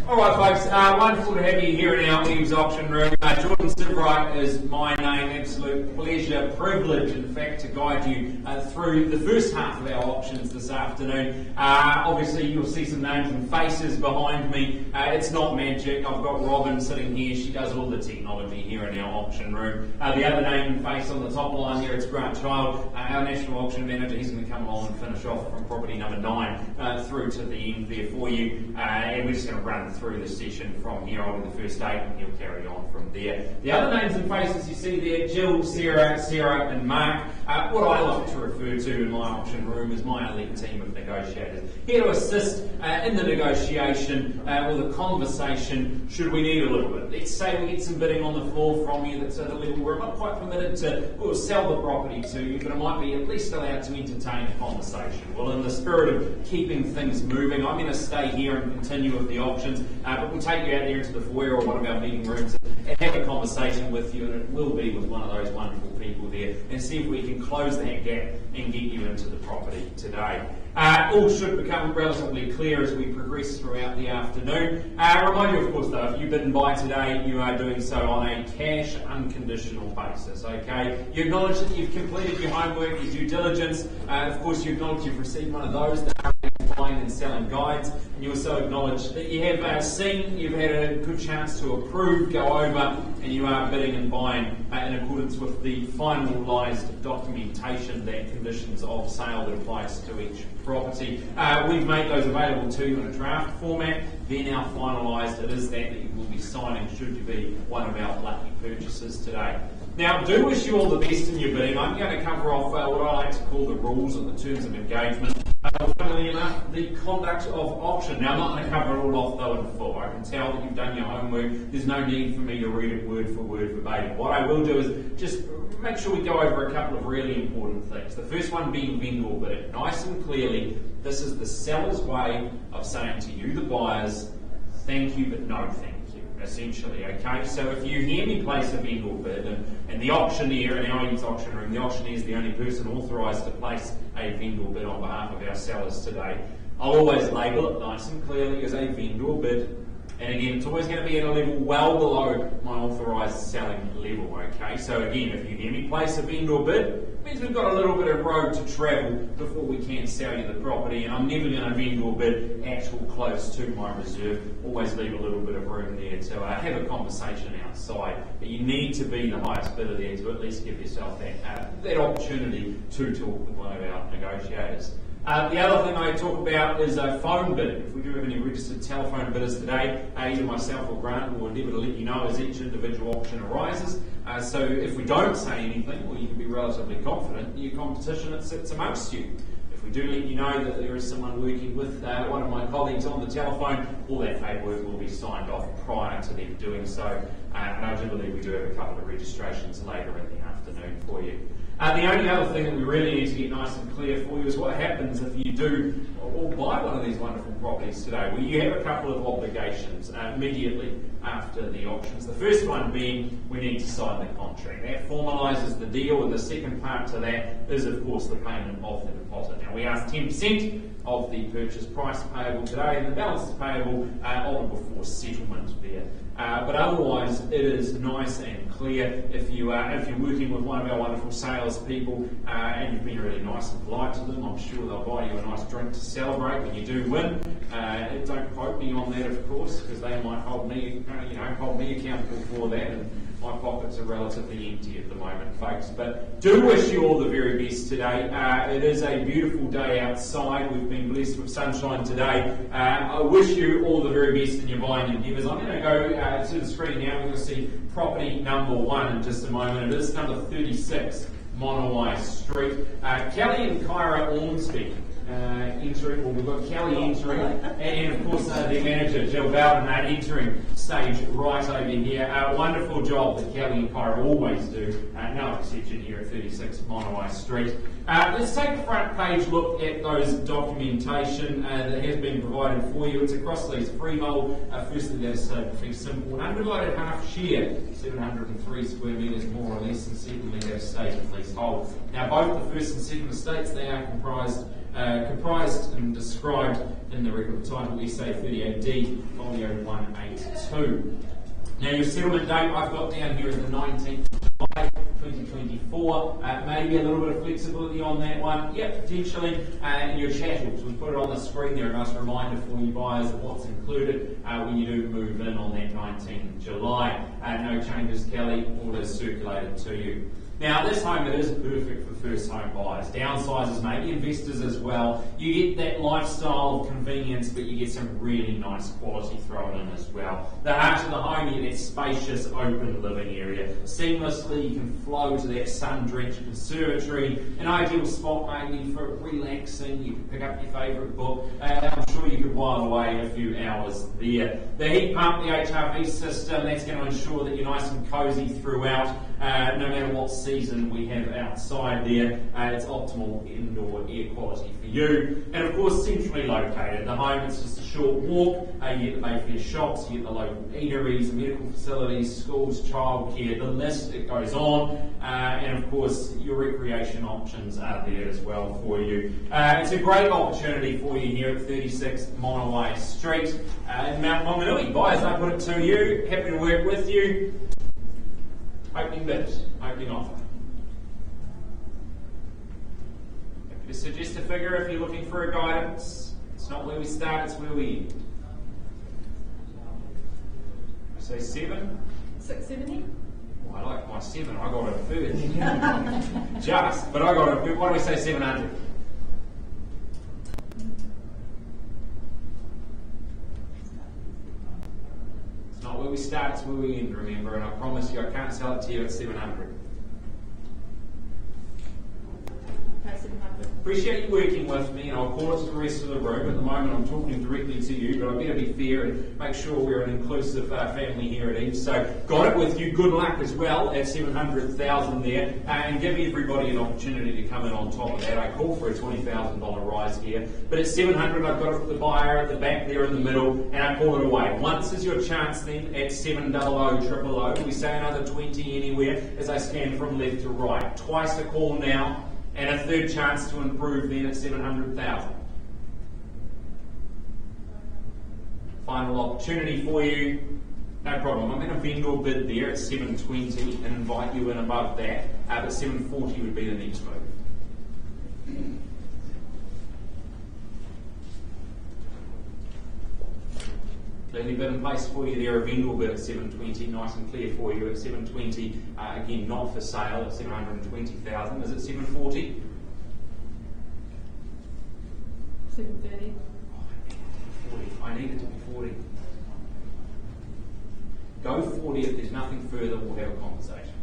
All right, folks, wonderful to have you here in our EVES auction room. Jordan Sibright is my name. Absolute pleasure, privilege, in fact, to guide you through the first half of our auctions this afternoon. Obviously, you'll see some names and faces behind me. It's not magic. I've got Robin sitting here. She does all the technology here in our auction room. The other name and face on the top line here, it's Grant Child, our national auction manager. He's going to come along and finish off from property number 9 through to the end there for you. And we're just going to run through the session from here on to the first 8, and he'll carry on from there. The other names and faces you see there, Jill, Sarah and Mark, what I like to refer to in my auction room is my elite team of negotiators. Here to assist in the negotiation or the conversation should we need a little bit. Let's say we get some bidding on the floor from you that's at a level we're not quite permitted to sell the property to you, but it might be at least allowed to entertain a conversation. Well, in the spirit of keeping things moving, I'm going to stay here and continue with the auctions, but we'll take you out there into the foyer or one of our meeting rooms and have a conversation with you, and it will be with one of those wonderful people there, and see if we can close that gap and get you into the property today. All should become relatively clear as we progress throughout the afternoon. Remind you, of course, though, if you bid and buy today, you are doing so on a cash, unconditional basis, okay? You acknowledge that you've completed your homework, your due diligence. Of course, you acknowledge you've received one of those that are buying and selling guides, and you also acknowledge that you have seen, you've had a good chance to approve, go over, and you are bidding and buying in accordance with the finalised documentation that conditions of sale that applies to each property. We've made those available to you in a draft format. They're now finalised. It is that you will be signing should you be one of our lucky purchasers today. Now, I do wish you all the best in your bidding. I'm going to cover off what I like to call the rules and the terms of engagement. Funnily enough, the conduct of auction. Now, I'm not going to cover it all off though in full. I can tell that you've done your homework. There's no need for me to read it word for word verbatim. What I will do is just make sure we go over a couple of really important things. The first one being vendor bidding. Nice and clearly, this is the seller's way of saying to you, the buyers, thank you, but no thank you, essentially, okay? So if you hear me place a vendor bid, and the auctioneer in our EVES auction room, the auctioneer is the only person authorised to place a vendor bid on behalf of our sellers today, I'll always label it nice and clearly as a vendor bid. And again, it's always going to be at a level well below my authorised selling level, okay? So again, if you hear me place a vendor bid, it means we've got a little bit of road to travel before we can sell you the property, and I'm never going to vendor bid actual close to my reserve. Always leave a little bit of room there to have a conversation outside. But you need to be the highest bidder there to at least give yourself that opportunity to talk with one of our negotiators. The other thing I talk about is phone bidding. If we do have any registered telephone bidders today, either myself or Grant will endeavour to let you know as each individual auction arises. So if we don't say anything, well, you can be relatively confident in your competition that sits amongst you. If we do let you know that there is someone working with one of my colleagues on the telephone, all that paperwork will be signed off prior to them doing so. And I do believe we do have a couple of registrations later in the afternoon for you. The only other thing that we really need to get nice and clear for you is what happens if you do or buy one of these wonderful properties today. Well, you have a couple of obligations immediately after the auctions. The first one being we need to sign the contract. That formalises the deal, and the second part to that is, of course, the payment of the deposit. Now, we ask 10% of the purchase price payable today, and the balance is payable on or before settlement there. But otherwise, it is nice and clear. If you're working with one of our wonderful salespeople and you've been really nice and polite to them, I'm sure they'll buy you a nice drink to celebrate when you do win. Don't quote me on that, of course, because they might hold me accountable for that. And my pockets are relatively empty at the moment, folks. But do wish you all the very best today. It is a beautiful day outside. We've been blessed with sunshine today. I wish you all the very best in your buying endeavours. I'm going to go to the screen now. We're going to see property number 1 in just a moment. It is number 36, Monowai Street. Kelly and Kyra Ormsby entering, well, we've got Kelly entering, and of course the manager, Jill Bowden, entering stage right over here. Wonderful job that Kelly and Kyra always do, no exception here at 36 Monowai Street. Let's take a front page look at those documentation that has been provided for you. It's across these freehold. Firstly, that's pretty simple. An undivided half share, 703 square metres more or less, and secondly, that's state and leasehold. Now, both the first and second estates, they are comprised comprised and described in the record title Essay 38D, Folio 182. Now your settlement date I've got down here is the 19th of July 2024. Maybe a little bit of flexibility on that one. Yep, potentially. And your chattels, we put it on the screen there, a nice reminder for you buyers of what's included when you do move in on that 19th of July. No changes, Kelly, all is circulated to you. Now this home, it is perfect for first home buyers, downsizers, maybe investors as well. You get that lifestyle of convenience, but you get some really nice quality thrown in as well. The heart of the home, you get that spacious open living area. Seamlessly you can flow to that sun-drenched conservatory, an ideal spot maybe for relaxing. You can pick up your favourite book. I'm sure you could while away a few hours there. The heat pump, the HRV system, that's going to ensure that you're nice and cosy throughout, no matter what season we have outside there. It's optimal indoor air quality for you. And of course, centrally located. The home, it's just a short walk. You get the Mayfair shops, you get the local eateries, medical facilities, schools, childcare, the list, it goes on. And of course, your recreation options are there as well for you. It's a great opportunity for you here at 36 Monowai Street in Mount Maunganui. Buyers, I put it to you. Happy to work with you. Opening bid, opening offer. Happy to suggest a figure if you're looking for a guidance. It's not where we start, it's where we end. Say 7? 670. Oh, I like my 7, I got it first. Just, but I got it. Why do we say 700? Not where we start, it's where we end, remember, and I promise you I can't sell it to you at 700. Okay, 700. Appreciate you working with me, and I'll call it to the rest of the room. At the moment I'm talking directly to you, but I better be fair and make sure we're an inclusive family here at EVES. So got it with you, good luck as well at 700,000 there, and give everybody an opportunity to come in on top of that. I call for a $20,000 rise here, but at 700 I've got it for the buyer at the back there in the middle, and I call it away. Once is your chance then at 700,000. We say another 20 anywhere as I scan from left to right. Twice a call now, and a third chance to improve then at 700,000. Final opportunity for you. No problem. I'm going to vendor bid there at 720 and invite you in above that. But 740 would be the next move. Clearly bid in place for you there, a vendor bid at 720, nice and clear for you at 720. Again, not for sale at 720,000. Is it 740? 730. I need it to be 40. Go 40. If there's nothing further, we'll have a conversation.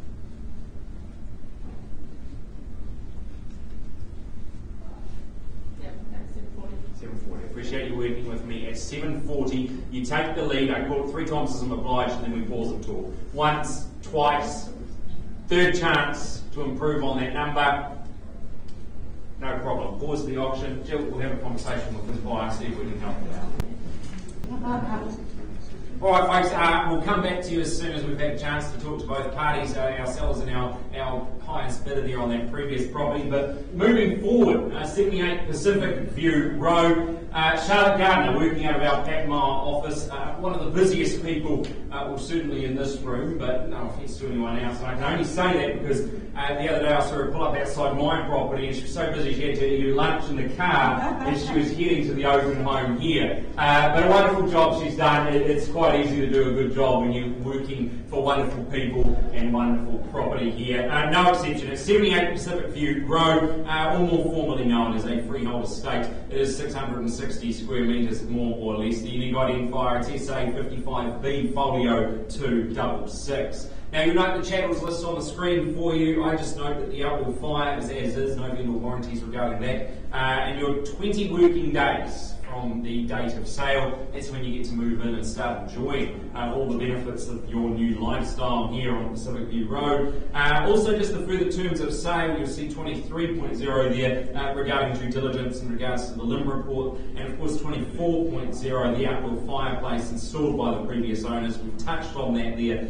Yep, that's 740. 740. Appreciate you working with me at 740. You take the lead. I call it 3 times as I'm obliged, and then we pause and talk. Once, twice, third chance to improve on that number. No problem. Pause the auction. Jill, we'll have a conversation with this buyer, see if we can help you out. All right, folks, we'll come back to you as soon as we've had a chance to talk to both parties, our sellers and our highest bidder there on that previous property. But moving forward, 78 Pacific View Road, Charlotte Gardner working out of our Packmar office, one of the busiest people, well, certainly in this room, but no offence to anyone else. And I can only say that because the other day I saw her pull up outside my property and she was so busy she had to eat lunch in the car as she was heading to the open home here. But a wonderful job she's done. It's quite easy to do a good job when you're working for wonderful people and wonderful property here. No exception. It's 78 Pacific View Road, or more formally known as a freehold estate. It is 660 square metres, more or less. The unique identifier, it's SA 55B Folio 266. Now you note the channels list on the screen for you. I just note that the outdoor fire is as is, no vendor warranties regarding that. And your 20 working days from on the date of sale. That's when you get to move in and start enjoying all the benefits of your new lifestyle here on Pacific View Road. Also, just the further terms of sale, you'll see 23.0 there regarding due diligence in regards to the LIM report, and of course 24.0, the outdoor fireplace installed by the previous owners. We've touched on that there,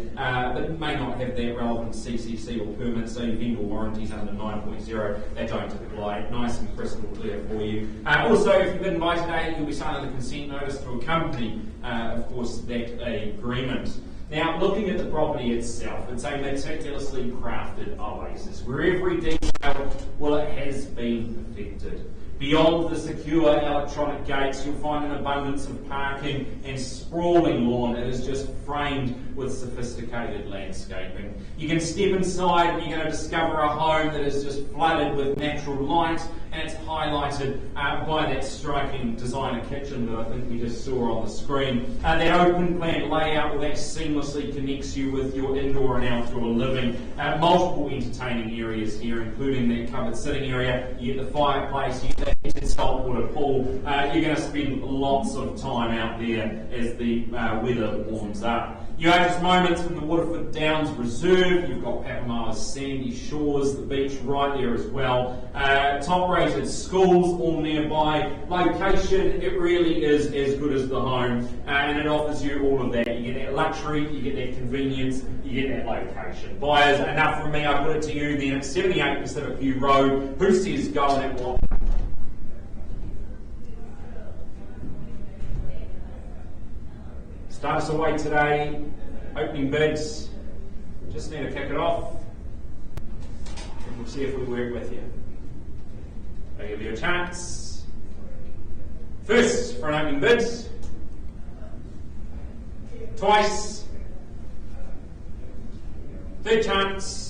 but may not have that relevant CCC or permit, so your vendor warranties under 9.0, they don't apply. Nice and crystal clear for you. Also, if you've been by today, you'll be signing the consent notice to accompany, of course, that agreement. Now, looking at the property itself, it's a meticulously crafted oasis where every detail, well, it has been perfected. Beyond the secure electronic gates, you'll find an abundance of parking and sprawling lawn. It is just framed with sophisticated landscaping. You can step inside and you're going to discover a home that is just flooded with natural light, and it's highlighted by that striking designer kitchen that I think we just saw on the screen. That open plan layout, well, that seamlessly connects you with your indoor and outdoor living. Multiple entertaining areas here, including that covered sitting area. You get the fireplace, you get that heated saltwater pool. You're going to spend lots of time out there as the weather warms up. You have just moments from the Waterford Downs Reserve. You've got Papamala's sandy shores, the beach right there as well. Top-rated schools all nearby. Location, it really is as good as the home, and it offers you all of that. You get that luxury, you get that convenience, you get that location. Buyers, enough from me. I put it to you then. It's 78 Pacific View Road. Who says go on that one? Start us away today. Opening bids. Just need to kick it off. And we'll see if we work with you. I'll give you a chance. First for an opening bid. Twice. Third chance.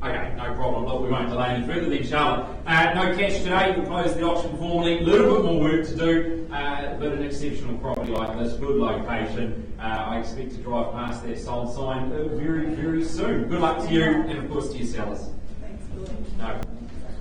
Okay, no problem. Look, we won't delay any further then, Charlotte. No cash today. We'll close the auction formally. A little bit more work to do, but an exceptional property like this, good location. I expect to drive past that sold sign very, very soon. Good luck to you, and of course to your sellers. Thanks, Billy. No.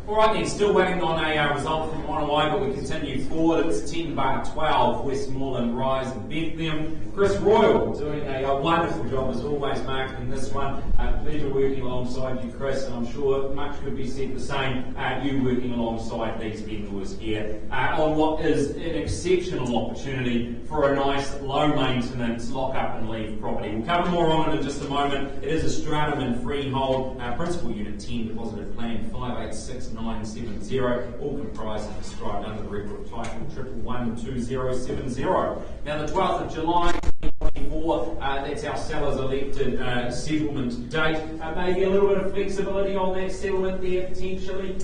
All right then, still waiting on a result from Waihi, but we continue forward. It's 10/12, Westmoreland Rise and Bethlehem. Chris Royal doing a wonderful job as always marketing this one. Pleasure working alongside you, Chris, and I'm sure much could be said the same, you working alongside these vendors here on what is an exceptional opportunity for a nice low maintenance lock up and leave property. We'll cover more on it in just a moment. It is a stratum and freehold, principal unit 10, deposited plan 586970, all comprised and described under the record title 1112070. Now the 12th of July 2024, that's our seller's elected settlement date. Maybe a little bit of flexibility on that settlement there potentially.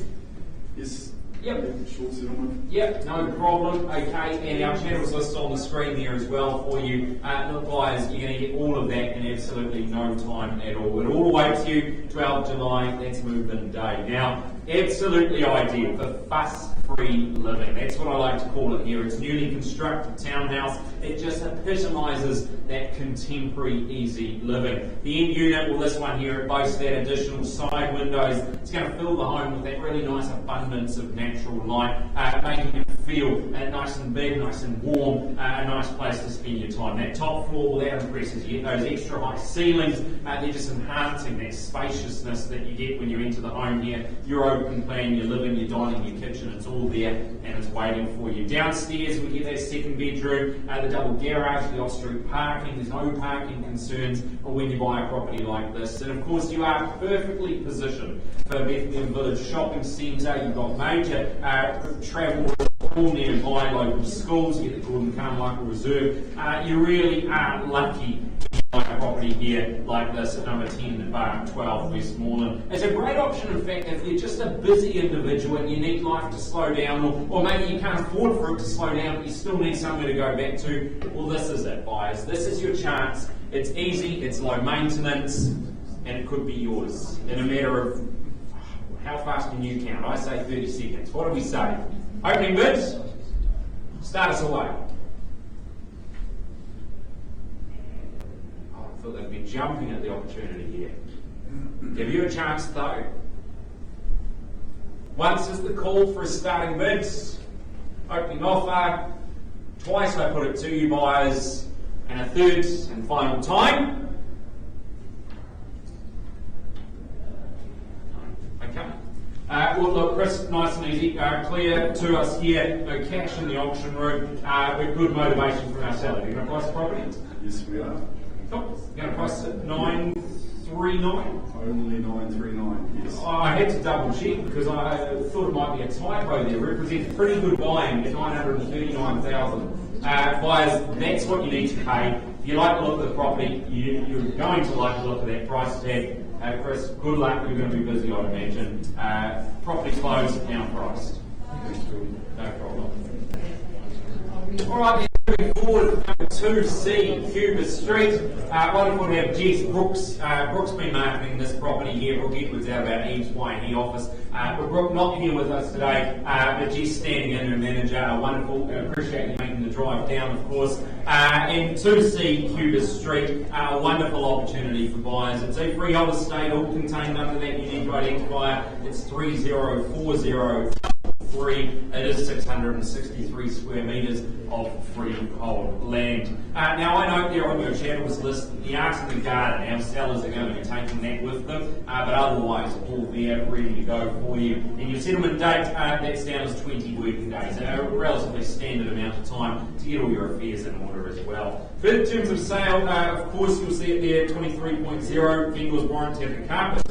Yes. Yep. Short settlement. Yep, no problem. Okay, and our channels list on the screen there as well for you. Look, buyers, you're going to get all of that in absolutely no time at all. It all awaits you 12th July, that's move-in day. Now, absolutely ideal for fuss-free living. That's what I like to call it here. It's newly constructed townhouse. It just epitomises that contemporary easy living. The end unit, well, this one here, it boasts that additional side windows. It's going to fill the home with that really nice abundance of natural light, making it feel nice and big, nice and warm, a nice place to spend your time. That top floor, well, that impresses you. Those extra high ceilings, they're just enhancing that spaciousness that you get when you enter the home here. Your open plan, your living, your dining, your kitchen, it's all there and it's waiting for you. Downstairs, we get that second bedroom, the double garage, the off-street parking. There's no parking concerns when you buy a property like this. And of course, you are perfectly positioned for Bethlehem Village Shopping Centre. You've got major travel all nearby, local schools. You get the Gordon Carmichael Reserve. You really are lucky to buy a property here like this at number 10/12 Westmoreland. It's a great option, in fact, if you're just a busy individual and you need life to slow down, or maybe you can't afford for it to slow down, but you still need somewhere to go back to. Well, this is it, buyers. This is your chance. It's easy, it's low maintenance, and it could be yours in a matter of how fast can you count? I say 30 seconds. What do we say? Opening bids? Start us away. Oh, I thought they'd be jumping at the opportunity here. Give you a chance though. Once is the call for a starting bids, opening offer. Twice I put it to you buyers, and a third and final time. Okay. Well, look, Chris, nice and easy, clear to us here. No cash in the auction room, with good motivation from our seller. You're going to price the property? Yes, we are. Cool. You're going to price it 939. Only 939, yes. I had to double check because I thought it might be a typo there. Represents pretty good buying at 939,000. Buyers, that's what you need to pay. If you like the look of the property, you're going to like the look of that price tag. Chris, good luck. You're going to be busy, I'd imagine. Property closed, now priced. No problem. All right, then, moving forward, number 2C, Cuba Street. Wonderful to have Jess Brooks. Brooks been marketing this property here. Brooke Edwards out of our EVES Waihi office. But Brooke not here with us today, but Jess standing in, her manager. Wonderful. Appreciate you making the drive down, of course. And 2C, Cuba Street, a wonderful opportunity for buyers. It's a freehold estate, all contained under that unique identifier. It's 3040. It is 663 square metres of freehold land. Now I note there on your channels list the art in the garden. Our sellers are going to be taking that with them, but otherwise all there ready to go for you. And your settlement date, that's down as 20 working days, a relatively standard amount of time to get all your affairs in order as well. Further terms of sale, of course you'll see it there, 23.0, vendor's warranty of the carpet.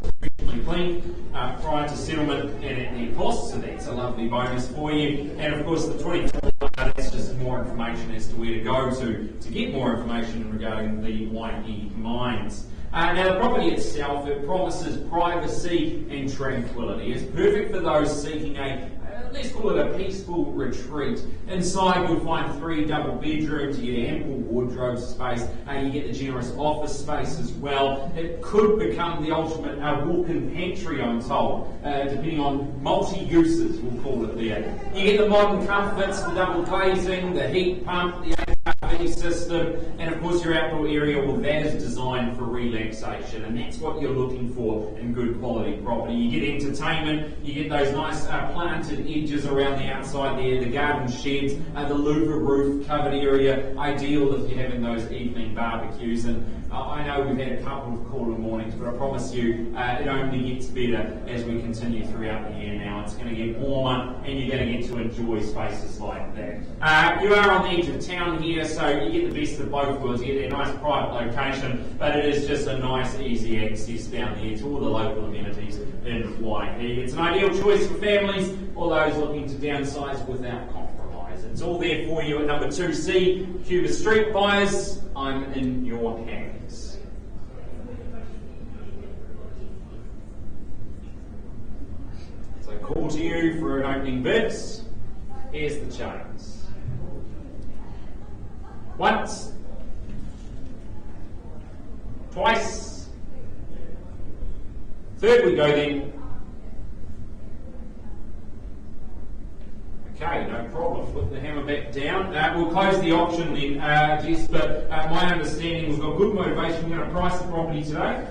Clean prior to settlement and at the cost, so that's a lovely bonus for you. And of course the 24, that's just more information as to where to go to get more information regarding the Waihi mines. Now the property itself, it promises privacy and tranquility. It's perfect for those seeking let's call it a peaceful retreat. Inside you'll find 3 double bedrooms, you get ample wardrobe space, you get the generous office space as well. It could become the ultimate walk-in pantry, I'm told, depending on multi-uses, we'll call it there. You get the modern comforts, the double glazing, the heat pump, the HRV system, and of course your outdoor area, well that is designed for relaxation, and that's what you're looking for in good quality property. You get entertainment, you get those nice planted edges around the outside there, the garden sheds, the louver roof covered area, ideal if you're having those evening barbecues. And I know we've had a couple of cooler mornings, but I promise you it only gets better as we continue throughout the year now. It's going to get warmer and you're going to get to enjoy spaces like that. You are on the edge of town here, so you get the best of both worlds. You get a nice private location, but it is just a nice easy access down here to all the local amenities in Waihi. It's an ideal choice for families or those looking to downsize without compromise. It's all there for you at number 2C, Cuba Street. Buyers, I'm in your hands. So call to you for an opening bid. Here's the chains. Once, twice, third we go then. Okay, no problem. Put the hammer back down. We'll close the auction then, Jess, but my understanding, we've got good motivation. We're going to price the property today.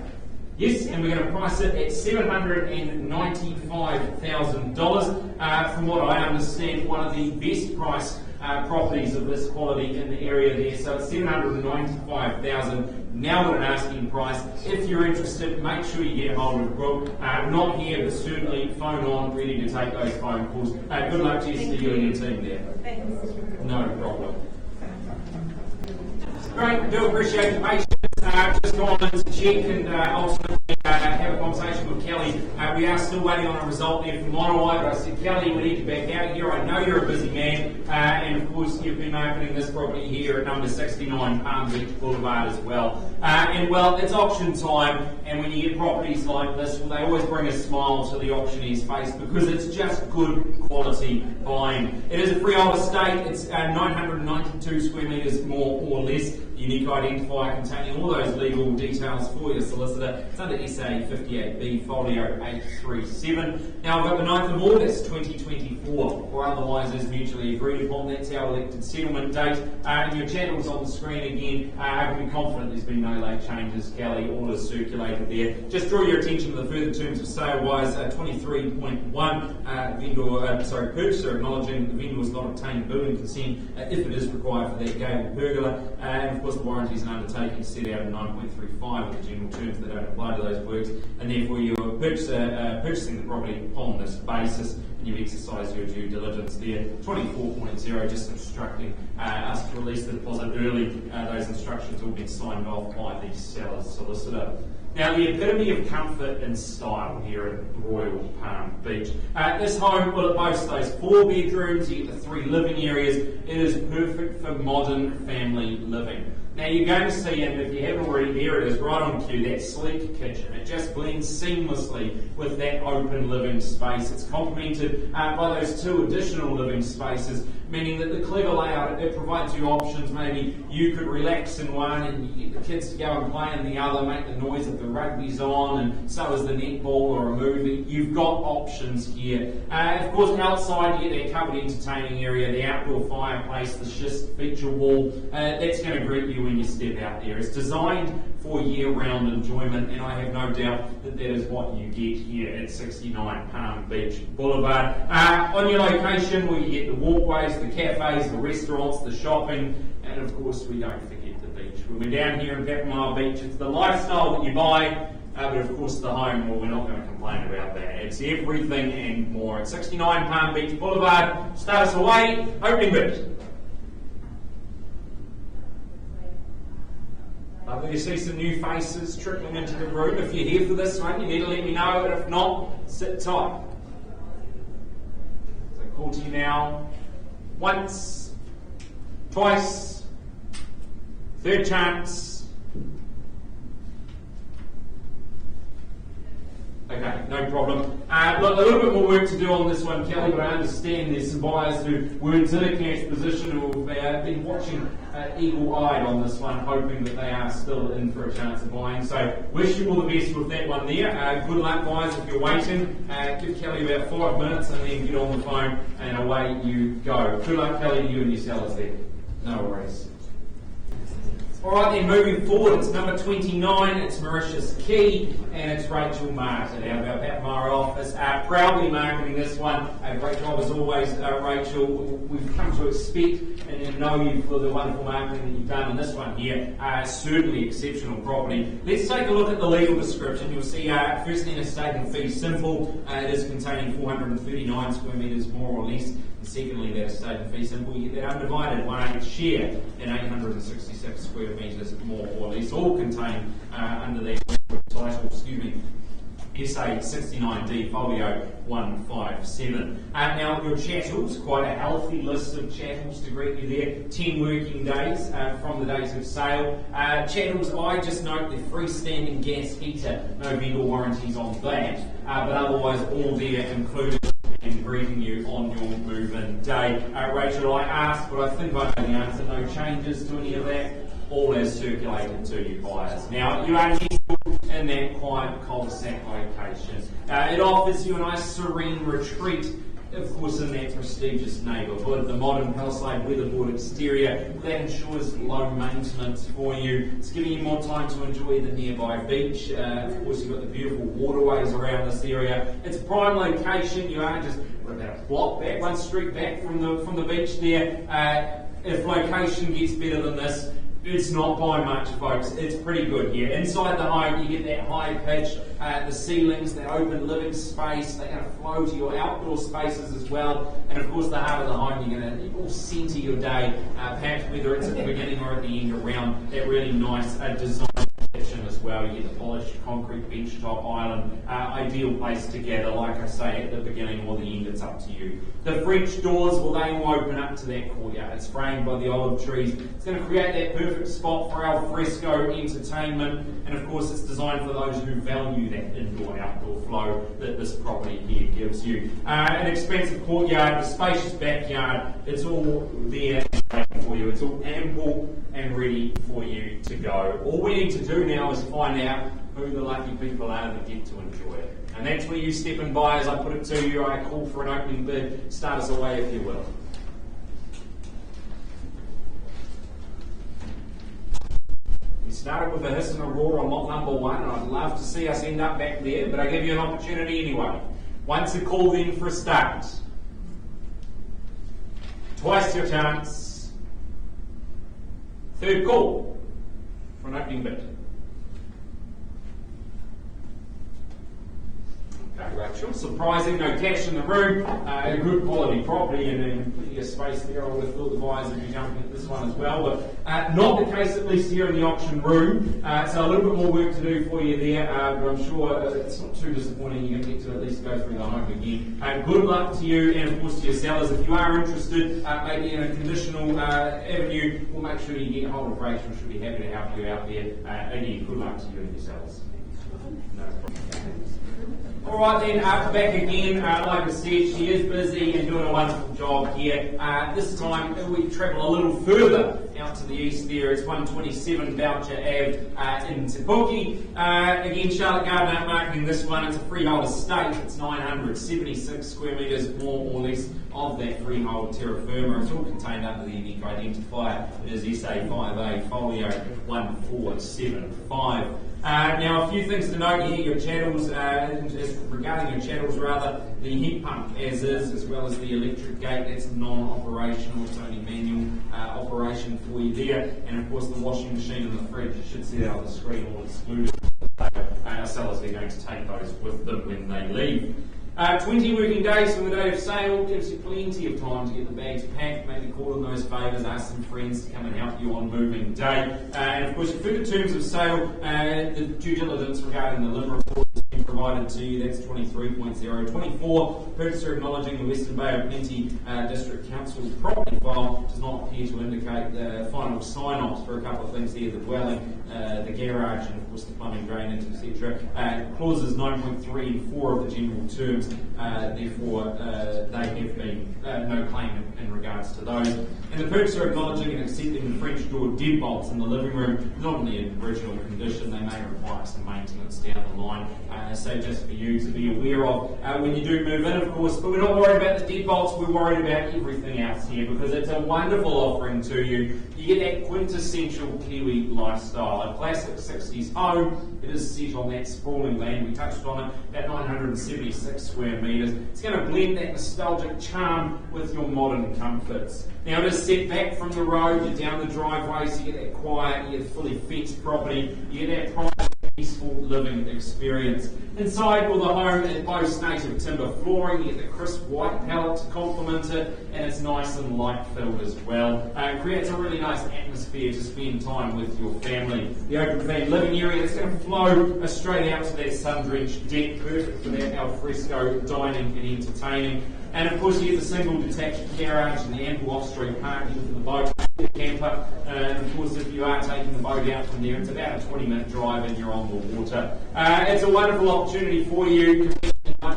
Yes, and we're going to price it at $795,000. From what I understand, one of the best priced properties of this quality in the area there. So it's $795,000. Now at an asking price. If you're interested, make sure you get hold of Brooke. Not here, but certainly phone on, ready to take those phone calls. Good luck, Jess, to you and your team there. Thanks. No problem. Great, do appreciate the patience. Just gone in to check and ultimately have a conversation with Kelly. We are still waiting on a result there from Monterey, but I said, Kelly, we need you back out here. I know you're a busy man, and of course you've been opening this property here at number 69 Palm Beach Boulevard as well. And well, it's auction time, and when you get properties like this, well, they always bring a smile to the auctioneer's face because it's just good quality. quality buying. It is a freehold estate. It's 992 square metres more or less. Unique identifier containing all those legal details for your solicitor. It's under SA 58B folio 837. Now I've got the 9th of August 2024, or otherwise as mutually agreed upon. That's our elected settlement date. And your chat was on the screen again. I can be confident there's been no late changes. Kelly, all is circulated there. Just draw your attention to the further terms of sale wise 23.1 purchaser acknowledging the vendor has not obtained building consent if it is required for that gable pergola. And of course the warranties and undertakings set out in 9.35 of the general terms that don't apply to those works, and therefore you are purchasing the property upon this basis, and you've exercised your due diligence there. 24.0 just instructing us to release the deposit early. Those instructions all been signed off by the seller's solicitor. Now, the epitome of comfort and style here at Royal Palm Beach. This home, well, it boasts those 4 bedrooms, you get the 3 living areas. It is perfect for modern family living. Now, you're going to see, and if you haven't already, there it is, right on cue, that sleek kitchen. It just blends seamlessly with that open living space. It's complemented by those 2 additional living spaces, meaning that the clever layout, it provides you options. Maybe you could relax in one and you get the kids to go and play in the other, make the noise if the rugby's on, and so is the netball or a movie. You've got options here. Of course, outside you get that covered entertaining area, the outdoor fireplace, the schist feature wall. That's going to greet you when you step out there. It's designed for year-round enjoyment, and I have no doubt that that is what you get here at 69 Palm Beach Boulevard. On your location, where you get the walkways, the cafes, the restaurants, the shopping, and of course we don't forget the beach. When we're down here in Papamoa Beach, it's the lifestyle that you buy, but of course the home, well, we're not going to complain about that. It's everything and more. At 69 Palm Beach Boulevard, start us away, opening bid. Lovely to see some new faces trickling into the room. If you're here for this one, you need to let me know, and if not, sit tight. So I call to you now. Once, twice, third chance. Okay, no problem. Look, a little bit more work to do on this one, Kelly, but I understand there's some buyers who weren't in a cash position who have been watching eagle-eyed on this one, hoping that they are still in for a chance of buying. So, wish you all the best with that one there. Good luck, buyers, if you're waiting. Give Kelly about 5 minutes and then get on the phone and away you go. Good luck, Kelly, to you and your sellers there. No worries. Alright then, moving forward, it's number 29, it's Mauritius Key, and it's Rachel Martin out of our Papamoa office, proudly marketing this one. Great job as always, Rachel. We've come to expect and know you for the wonderful marketing that you've done in this one here. Certainly exceptional property. Let's take a look at the legal description. You'll see firstly an estate and fee simple. It is containing 439 square metres more or less. And secondly, that estate and fee simple, you get that undivided 1/8 share in 866 square metres more or less, all contained under the title, SA 69D folio 157. Now your chattels, quite a healthy list of chattels to greet you there. 10 working days from the date of sale. Chattels, I just note the freestanding gas heater, no vendor warranties on that, but otherwise all there included and greeting you on your move-in day. Rachel, I asked, but I think I know the answer. No changes to any of that. All as circulated to you buyers. Now, you are in that quiet cul-de-sac location. It offers you a nice serene retreat, of course, in that prestigious neighbourhood. The modern Palisade weatherboard exterior, that ensures low maintenance for you. It's giving you more time to enjoy the nearby beach. Of course, you've got the beautiful waterways around this area. It's a prime location. You are just about a block back, 1 street back from the beach there. If location gets better than this, it's not by much, folks. It's pretty good here. Inside the home, you get that high pitch, the ceilings, that open living space. They're going to flow to your outdoor spaces as well. And of course, the heart of the home, you're going to all centre your day, perhaps whether it's at the beginning or at the end, around that really nice design kitchen as well. well. You get the polished concrete bench top island, ideal place to gather, like I say, at the beginning or the end, it's up to you. The French doors, well, they will open up to that courtyard. It's framed by the olive trees. It's going to create that perfect spot for al fresco entertainment, and of course it's designed for those who value that indoor-outdoor flow that this property here gives you. An expansive courtyard, a spacious backyard, it's all there for you. It's all ample and ready for you to go. All we need to do now is find out who the lucky people are that get to enjoy it. And that's where you step in by. As I put it to you, I call for an opening bid. Start us away if you will. We started with a hiss and a roar on lot number 1, and I'd love to see us end up back there, but I give you an opportunity anyway. Once a call, then for a start. Twice your chance. Third call for an opening bid. Okay, Rachel. Surprising, no cash in the room, a good quality property and plenty of space there. I would have thought the buyers would be jumping at this one as well, but not the case, at least here in the auction room. So a little bit more work to do for you there, but I'm sure it's not too disappointing. You're going to get to at least go through the home again. Good luck to you and of course to your sellers. If you are interested, maybe in a conditional avenue, we'll make sure you get hold of Rachel. She'll be happy to help you out there. Again, good luck to you and your sellers. No problem. All right then, back again. Like I said, she is busy and doing a wonderful job here. This time we travel a little further out to the east there. It's 127 Boucher Ave in Puke. Again, Charlotte Gardner marketing this one. It's a freehold estate. It's 976 square metres, more or less, of that freehold terra firma. It's all contained under the unique identifier. It is SA5A folio 1475. Now, a few things to note here, your channels, regarding your channels rather, the heat pump as is, as well as the electric gate, that's non-operational, it's only manual operation for you there, and of course the washing machine and the fridge, you should see that on the screen, all excluded. Our sellers are going to take those with them when they leave. 20 working days from the date of sale gives you plenty of time to get the bags packed, maybe call in those favours, ask some friends to come and help you on moving day. And of course, your further terms of sale, the due diligence regarding the LIM report has been provided to you. That's 23.0. 24, purchaser acknowledging the Western Bay of Plenty District Council's property file does not appear to indicate the final sign-offs for a couple of things here, the dwelling, the garage, and of course the plumbing, drainage, etc. Clauses 9.3 and 4 of the general terms, therefore they have been no claim in regards to those. And the purchaser acknowledging and accepting the French door deadbolts in the living room, not in the original condition, they may require some maintenance down the line. So just for you to be aware of when you do move in, of course, but we're not worried about the deadbolts, we're worried about everything else here because it's a wonderful offering to you. You get that quintessential Kiwi lifestyle, a classic 60s home. It is set on that sprawling land, we touched on it, about 976 square metres. It's going to blend that nostalgic charm with your modern comforts. Now it is set back from the road, you're down the driveway, so you get that quiet, you get a fully fenced property, you get that private, peaceful living experience. Inside, well, the home, it boasts native timber flooring, you get the crisp white palette to complement it, and it's nice and light-filled as well. It creates a really nice atmosphere to spend time with your family. The open plan living area is going to flow straight out to that sun-drenched deck, perfect for that al fresco dining and entertaining. And of course, you get the single detached garage and the ample off-street parking for the boat, the camper. And of course, if you are taking the boat out from there, it's about a 20-minute drive and you're on the water. It's a wonderful opportunity for you.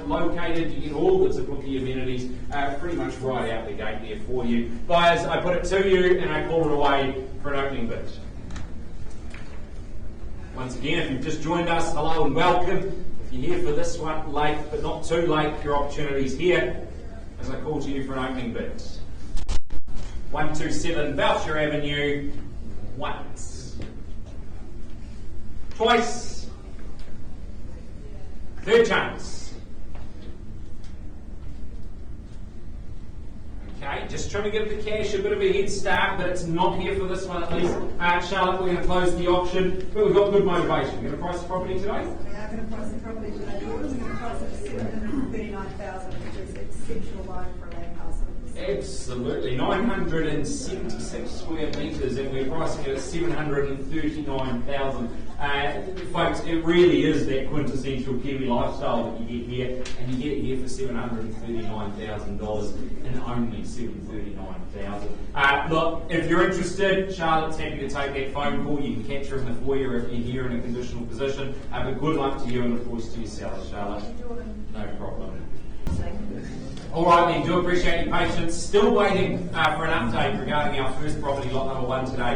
Located, you get all the typical amenities pretty much right out the gate there for you. Buyers, I put it to you and I call it away for an opening bid. Once again, if you've just joined us, hello and welcome. If you're here for this one, late but not too late, your opportunity's here as I call to you for an opening bid. 127 Boucher Avenue, once. Twice. Third chance. Okay, just trying to give the cash a bit of a head start, but it's not here for this one at least. Charlotte, we're going to close the auction, but we've got good motivation. We're going to price the property today? We are going to price the property today. We're going to price it at $739,000, which is exceptional loan for a land parcel. Absolutely, 976 square metres, and we're pricing it at $739,000. Folks, it really is that quintessential Kiwi lifestyle that you get here, and you get it here for $739,000 and only $739,000. Look, if you're interested, Charlotte's happy to take that phone call. You can catch her in the foyer if you're here in a conditional position. But good luck to you and of course to yourself, Charlotte. No problem. All right then, do appreciate your patience. Still waiting for an update regarding our first property, lot number 1 today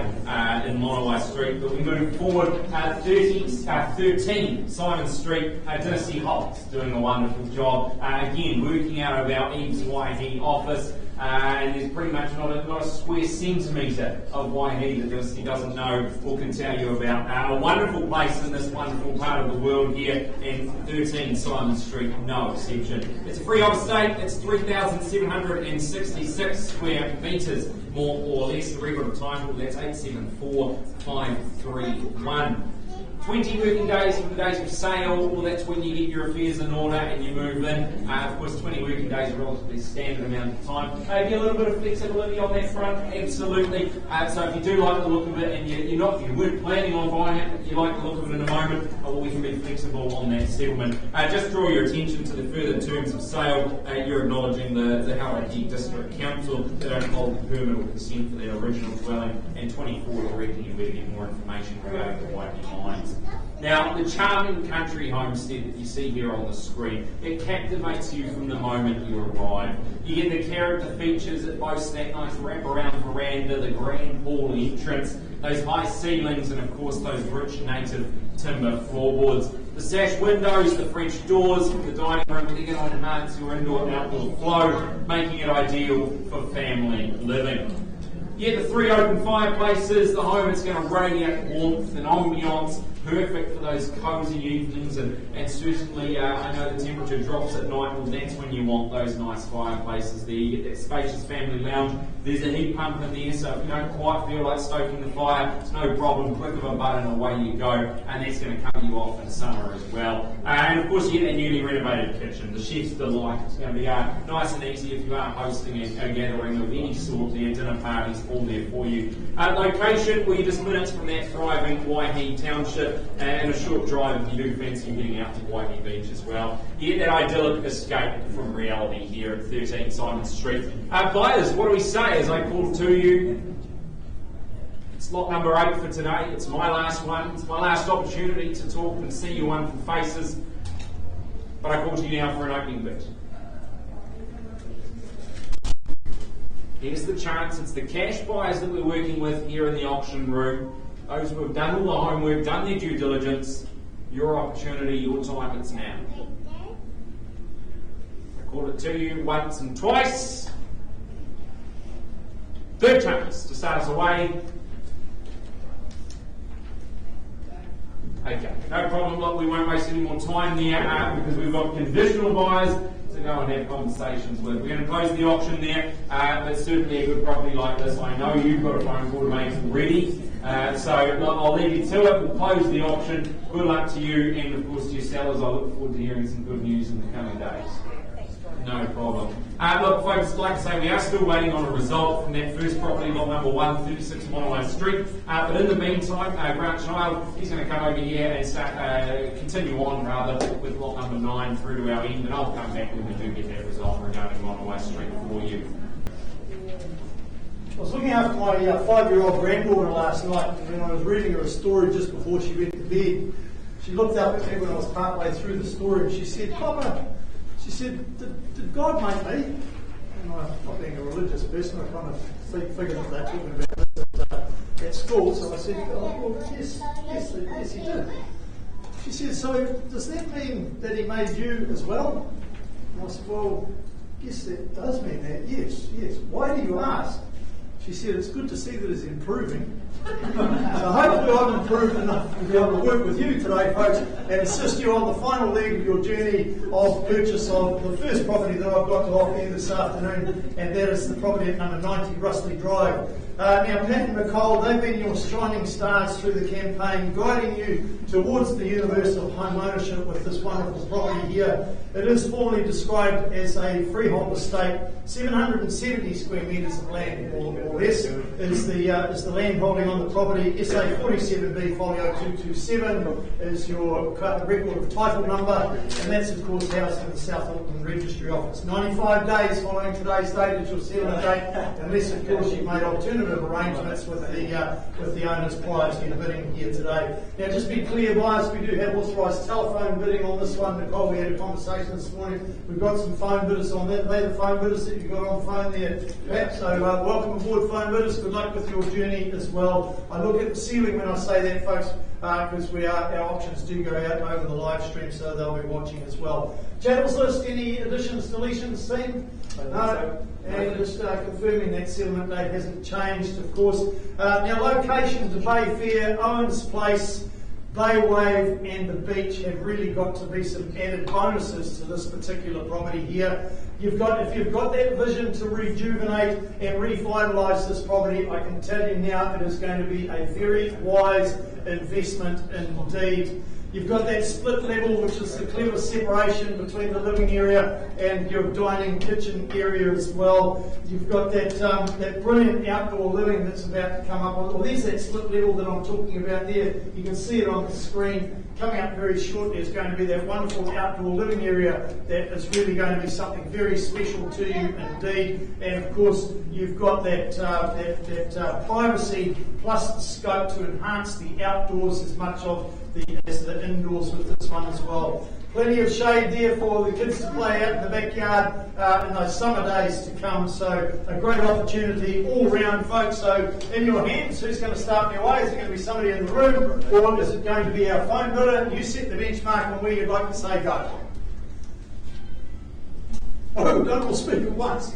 in Monowai Street. But we move forward, 13 Simon Street, Dynasty Holt's doing a wonderful job. Again, working out of our EVES Waihi office. And there's pretty much not a square centimetre of Waihi that Dynasty doesn't know or can tell you about. A wonderful place in this wonderful part of the world here in 13 Simon Street, no exception. It's a freehold estate, it's 3,766 square metres, more or less. The record of title, that's 874531. 20 working days from the date of sale, well, that's when you get your affairs in order and you move in. Of course, 20 working days is a relatively standard amount of time. Maybe a little bit of flexibility on that front, absolutely. So if you do like the look of it and you weren't planning on buying it, but you like the look of it in a moment, well, we can be flexible on that settlement. Just draw your attention to the further terms of sale. You're acknowledging the Hawaii District Council. They don't hold the permit or consent for their original dwelling, and 24 directing you where to get more information regarding the Waihi mines. Now, the charming country homestead that you see here on the screen, it captivates you from the moment you arrive. You get the character features that boast that nice wraparound veranda, the grand hall entrance, those high ceilings, and of course those rich native timber floorboards. The sash windows, the French doors, the dining room, they're going to enhance your indoor and outdoor flow, making it ideal for family living. You get the 3 open fireplaces, the home is going to radiate warmth and ambiance, perfect for those cosy evenings, and certainly I know the temperature drops at night, well that's when you want those nice fireplaces there. You get that spacious family lounge, there's a heat pump in there, so if you don't quite feel like stoking the fire, it's no problem, click of a button, away you go, and that's going to cover you off in summer as well. And of course you get that newly renovated kitchen, the chef's delight. It's going to be nice and easy if you are hosting a gathering of any sort there, dinner parties, all there for you. Location, well, you're just minutes from that thriving Waihi township, and a short drive if you do fancy getting out to Waihi Beach as well. You get that idyllic escape from reality here at 13 Simon Street. Buyers, what do we say as I call to you? It's lot number 8 for today. It's my last one. It's my last opportunity to talk and see your wonderful faces. But I call to you now for an opening bid. Here's the chance. It's the cash buyers that we're working with here in the auction room. Those who have done all the homework, done their due diligence. Your opportunity, your time, it's now. I call it to you once and twice. Third chance to start us away. Okay, no problem. Look, we won't waste any more time there because we've got conditional buyers to go and have conversations with. We're going to close the auction there, but certainly a good property like this, I know you've got a phone call to make already, so I'll leave you to it. We'll close the auction. Good luck to you and of course to your sellers. I look forward to hearing some good news in the coming days. No problem. Look, folks, like I say, we are still waiting on a result from that first property, lot number 1, 36 Monowai Street. But in the meantime, Grant Child, he's going to come over here and start, continue on rather with lot number 9 through to our end, and I'll come back when we do get that result regarding Monowai Street for you. I was looking after my 5-year-old granddaughter last night, and when I was reading her a story just before she went to bed, she looked up at me when I was partway through the story and she said, "Papa," she said, did God make me?" And I, not being a religious person, I kind of figured that they're talking about this at school, so I said, "Oh, well, yes, he did." She said, "So does that mean that he made you as well?" And I said, "Well, yes, it does mean that, yes. Why do you ask?" She said, "It's good to see that it's improving." So hopefully I've improved enough to be able to work with you today, folks, and assist you on the final leg of your journey of purchase of the first property that I've got to offer you this afternoon, and that is the property at number 90 Rustley Drive. Now, Pat and Nicole, they've been your shining stars through the campaign, guiding you towards the universe of home ownership with this wonderful property here. It is formally described as a freehold estate, 770 square metres of land, or This is the land holding on the property. SA 47B folio 227 is your record of title number, and that's of course housed in the South Auckland Registry Office. 95 days following today's date is your settlement date, unless of course you've made alternative arrangements with the owners prior to your bidding here today. Now just be clear, buyers, we do have authorised telephone bidding on this one. Nicole, we had a conversation this morning. We've got some phone bidders on that. They're the phone bidders that you've got on phone there, Pat. So welcome aboard, phone bidders. Good luck with your journey as well. I look at the ceiling when I say that, folks, because our auctions do go out over the live stream, so they'll be watching as well. Channels list, any additions, deletions, team? No. And just confirming that settlement date hasn't changed, of course. Now, location to Bay Fair, Owens Place, Bay Wave and the beach have really got to be some added bonuses to this particular property here. If you've got that vision to rejuvenate and revitalise this property, I can tell you now it is going to be a very wise investment indeed. You've got that split level, which is the clever separation between the living area and your dining kitchen area as well. You've got that brilliant outdoor living that's about to come up. Well, there's that split level that I'm talking about there. You can see it on the screen. Coming up very shortly is going to be that wonderful outdoor living area that is really going to be something very special to you indeed. And of course, you've got that privacy plus the scope to enhance the outdoors as much as the indoors with this one as well. Plenty of shade there for the kids to play out in the backyard in those summer days to come. So a great opportunity all round, folks. So in your hands, who's going to start their way? Is it going to be somebody in the room, or is it going to be our phone bidder? You set the benchmark on where you'd like to say go. Oh, don't all speak at once.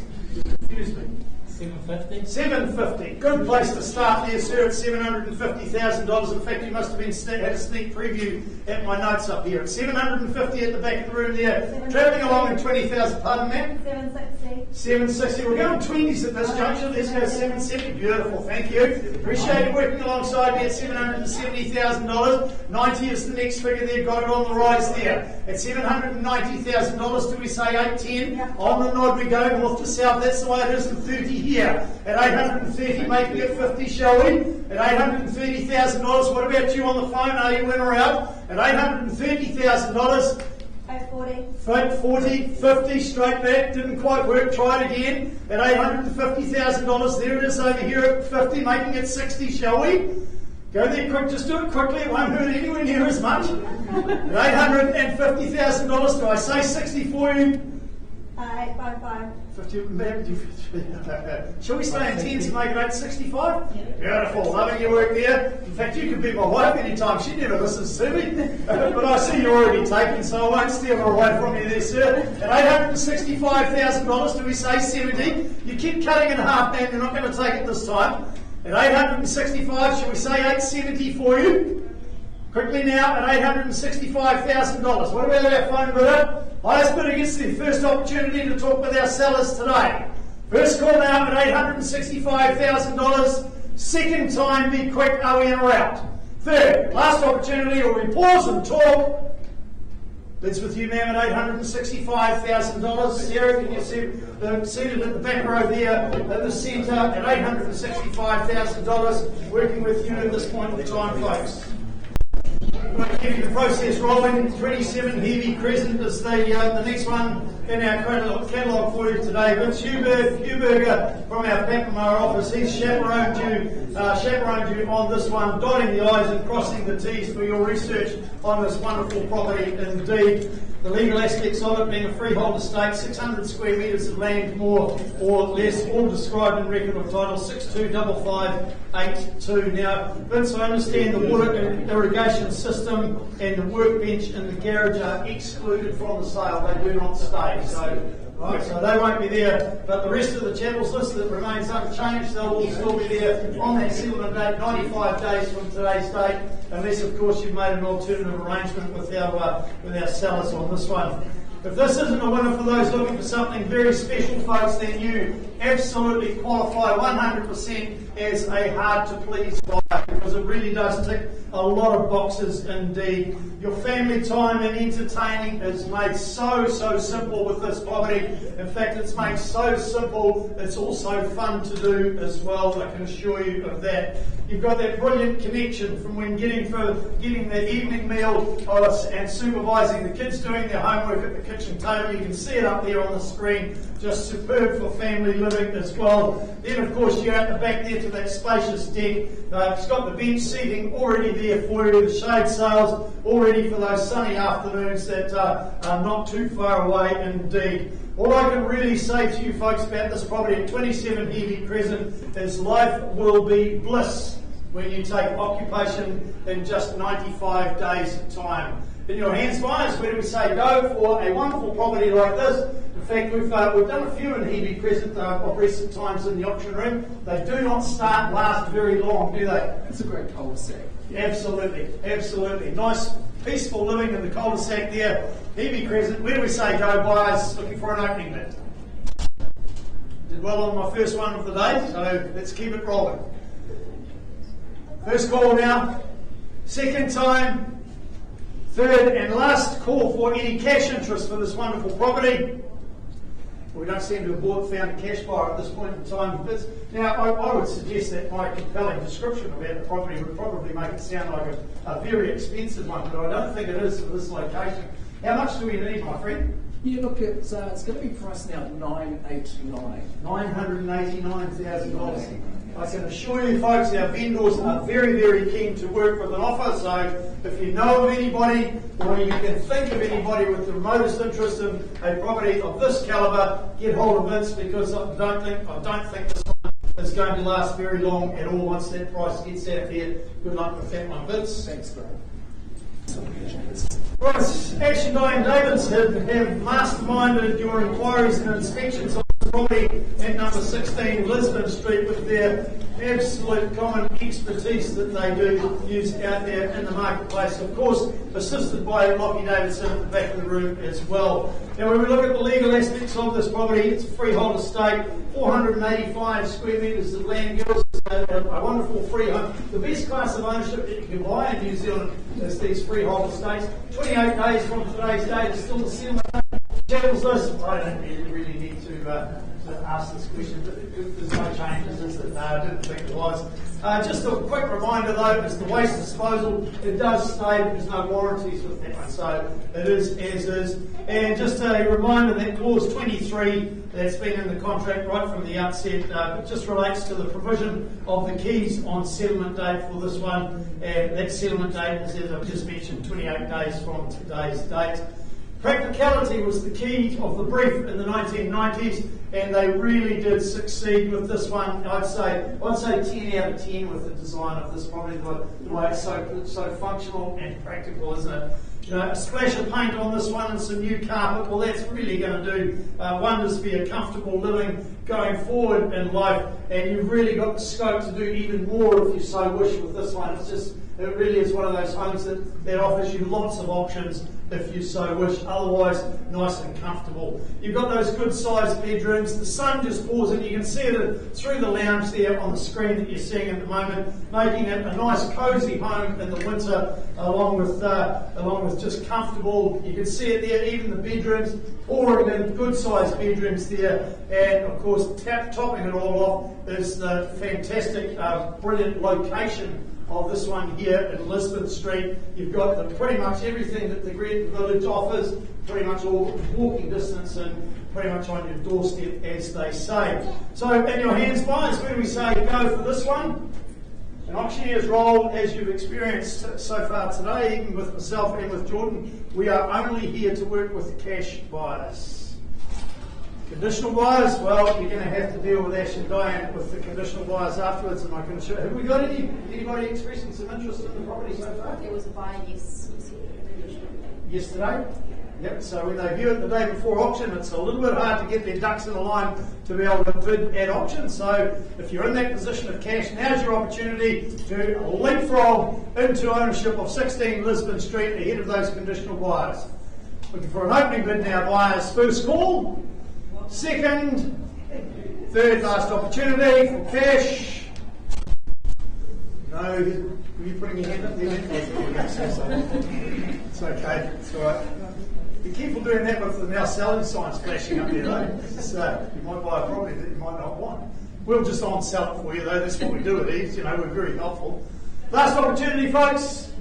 Excuse me. 750. 750. Good place to start there, sir, at $750,000. In fact, you must have had a sneak preview at my notes up here. At $750 at the back of the room there. Travelling along in 20,000. Pardon, ma'am? 760. 760. We're going 20s at this juncture. Let's go 770. Beautiful. Thank you. Appreciate you working alongside me at $770,000. 90 is the next figure there. Got it on the rise there. At $790,000, do we say 810? Yeah. On the nod we go, north to south. That's the way it is in 30 here. At 830, making it 50, shall we? At $830,000, what about you on the phone? Are you in or out? At $830,000. 840. 40, 50, straight back, didn't quite work, try it again. At $850,000, there it is over here at 50, making it 60, shall we? Go there quick, just do it quickly, it won't hurt anywhere near as much. At $850,000, do I say 60 for you? 855. 50, shall we stay in 10s and make it 865? Yeah. Beautiful, loving your work there. In fact, you could be my wife anytime, she never listens to me. But I see you're already taken, so I won't steal her away from you there, sir. At $865,000, do we say 70? You keep cutting in half, man, you're not going to take it this time. At 865, shall we say 870 for you? Quickly now, at $865,000. What about our phone bidder? Highest bidder gets the first opportunity to talk with our sellers today. First call now at $865,000. Second time, be quick, are we in or out? Third, last opportunity, or we pause and talk. Bids with you, ma'am, at $865,000. Sarah, can you see seated at the back row there at the centre at $865,000. Working with you at this point of time, folks. Keeping the process rolling. 27 Heavy Crescent is the next one in our catalogue for you today. Vince Huberger from our Pakamara office, he's chaperoned you on this one, dotting the I's and crossing the T's for your research on this wonderful property indeed. The legal aspects of it being a freehold estate, 600 square metres of land, more or less, all described in record of title 625582. Now, Vince, I understand the water irrigation system and the workbench in the garage are excluded from the sale. They do not stay. So they won't be there. But the rest of the channels list that remains unchanged, they'll all still be there on that settlement date, 95 days from today's date, unless, of course, you've made an alternative arrangement with our sellers on this one. If this isn't a winner for those looking for something very special, folks, then you absolutely qualify 100% as a hard-to-please buyer, because it really does tick a lot of boxes indeed. Your family time and entertaining is made so simple with this property. In fact, it's made so simple, it's also fun to do as well, I can assure you of that. You've got that brilliant connection from when getting the evening meal and supervising the kids doing their homework at the kitchen table. You can see it up there on the screen, just superb for family living as well. Then of course you're at the back there to that spacious deck. It's got the bench seating already there for you, the shade sails all ready for those sunny afternoons that are not too far away indeed. All I can really say to you folks about this property at 27 Waihi Crescent is life will be bliss when you take occupation in just 95 days' time. In your hands, buyers, where do we say go for a wonderful property like this? In fact, we've done a few in Waihi Crescent of recent times in the auction room. They do not last very long, do they? It's a great cul-de-sac. Absolutely. Nice, peaceful living in the cul-de-sac there. Waihi Crescent, where do we say go, buyers, looking for an opening bid? Did well on my first one of the day, so let's keep it rolling. First call now, second time, third and last call for any cash interest for this wonderful property. We don't seem to have found a cash buyer at this point in time. Now, I would suggest that my compelling description about the property would probably make it sound like a very expensive one, but I don't think it is for this location. How much do we need, my friend? Yeah, look, it's going to be priced now at $989,000. $989,000. I can assure you folks, our vendors are very keen to work with an offer, so if you know of anybody or you can think of anybody with the remotest interest in a property of this calibre, get hold of Vince, because I don't think this one is going to last very long at all once that price gets out there. Good luck with that one, Vince. Thanks, Graham. Right, Action Diane Davids have masterminded your inquiries and inspections on this property at number 16 Lisbon Street with their absolute common expertise that they do use out there in the marketplace. Of course, assisted by Lockie Davidson at the back of the room as well. Now, when we look at the legal aspects of this property, it's a freehold estate, 485 square metres of land. A wonderful freehold. The best class of ownership that you can buy in New Zealand is these freehold estates. 28 days from today's date is still the settlement date. Channels this. I don't really need to ask this question, but there's no changes, is there? No, I didn't think there was. Just a quick reminder though, is the waste disposal, it does stay, there's no warranties with that one, so it is as is. And just a reminder that clause 23, that's been in the contract right from the outset, it just relates to the provision of the keys on settlement date for this one, and that settlement date is, as I've just mentioned, 28 days from today's date. Practicality was the key of the brief in the 1990s, and they really did succeed with this one. I'd say 10 out of 10 with the design of this property, the way it's so functional and practical, isn't it? You know, a splash of paint on this one and some new carpet, well, that's really going to do wonders for your comfortable living going forward in life, and you've really got the scope to do even more if you so wish with this one. It really is one of those homes that offers you lots of options if you so wish, otherwise nice and comfortable. You've got those good sized bedrooms, the sun just pours in, you can see it through the lounge there on the screen that you're seeing at the moment, making it a nice cosy home in the winter, along with just comfortable. You can see it there, even the bedrooms, pouring in good sized bedrooms there, and of course topping it all off is the fantastic, brilliant location of this one here in Lisbon Street. You've got pretty much everything that the Great Village offers, pretty much all walking distance and pretty much on your doorstep, as they say. So, in your hands, buyers, where do we say go for this one? An auctioneer's role, as you've experienced so far today, even with myself and with Jordan, we are only here to work with cash buyers. Conditional buyers, well, you're going to have to deal with Ash and Diane with the conditional buyers afterwards, and I can assure. Have we got anybody expressing some interest in the property so far? There was a buyer, yes. Yesterday? Yep, so when they view it the day before auction, it's a little bit hard to get their ducks in a line to be able to bid at auction. So if you're in that position of cash, now's your opportunity to leapfrog into ownership of 16 Lisbon Street ahead of those conditional buyers. Looking for an opening bid now, buyers. First call. Second, third last opportunity for cash. No, were you putting your hand up there? It's okay, it's all right. Be careful doing that with the now selling signs flashing up there, though. You might buy a property that you might not want. We'll just on sell it for you, though. That's what we do with these. You know, we're very helpful. Last opportunity, folks.